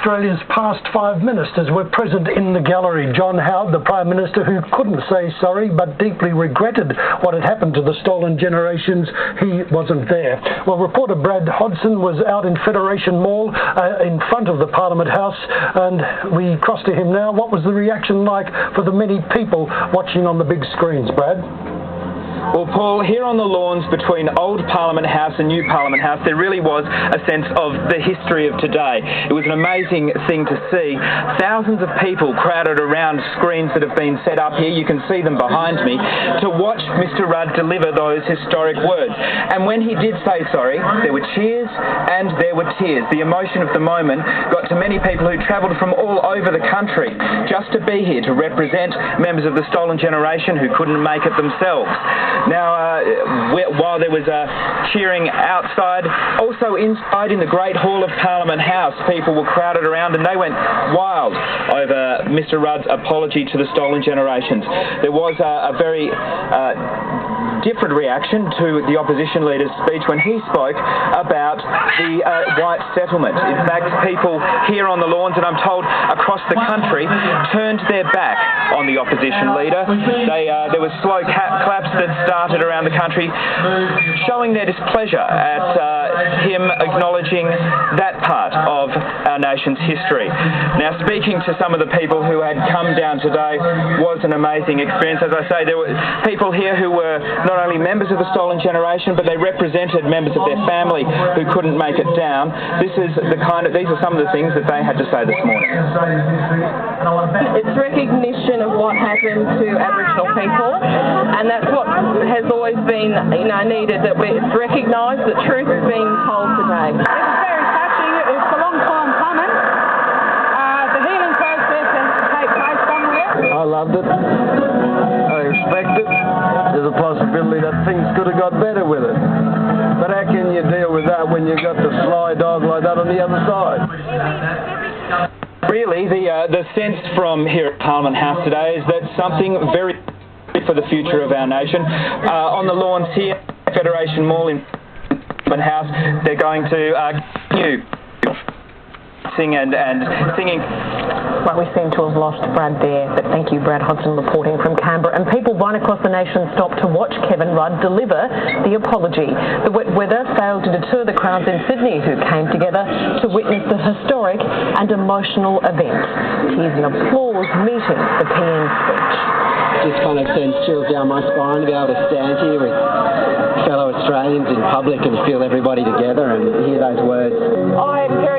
Australia's past 5 ministers were present in the gallery. John Howard, the Prime Minister, who couldn't say sorry but deeply regretted what had happened to the stolen generations, he wasn't there. Well, reporter Brad Hodson was out in Federation Mall in front of the Parliament House, and we cross to him now. What was the reaction like for the many people watching on the big screens, Brad? Well, Paul, here on the lawns between Old Parliament House and New Parliament House, there really was a sense of the history of today. It was an amazing thing to see. Thousands of people crowded around screens that have been set up here, you can see them behind me, to watch Mr Rudd deliver those historic words. And when he did say sorry, there were cheers and there were tears. The emotion of the moment got to many people who travelled from all over the country just to be here to represent members of the stolen generation who couldn't make it themselves. Now, while there was cheering outside, also inside in the Great Hall of Parliament House, people were crowded around and they went wild over Mr Rudd's apology to the stolen generations. There was a very different reaction to the opposition leader's speech when he spoke about the white settlement. In fact, people here on the lawns, and I'm told across the country, turned their back on the opposition leader. There was slow claps that started around the country, showing their displeasure at him acknowledging that part of our nation's history. Now, speaking to some of the people who had come down today was an amazing experience. As I say, there were people here who were not only members of the stolen generation, but they represented members of their family who couldn't make it down. These are some of the things that they had to say this morning. It's recognition of what happened to Aboriginal people, and that's what has always been, needed, that it's recognised that truth is being told today. It was very touching. It's a long time coming. The healing process has to take place somewhere. I loved it. I expect it. There's a possibility that things could have got better with it. But how can you deal with that when you've got the sly dog like that on the other side? Really, the sense from here at Parliament House today is that something very for the future of our nation. On the lawns here, Federation Mall in Parliament House, they're going to continue sing and singing. Well, we seem to have lost Brad there, but thank you, Brad Hodson, reporting from Canberra. And people right across the nation stopped to watch Kevin Rudd deliver the apology. The wet weather failed to deter the crowds in Sydney who came together to witness the historic and emotional event. Tears and applause meeting the PM's speech. Just kind of sends chills down my spine to be able to stand here with fellow Australians in public and feel everybody together and hear those words. I'm very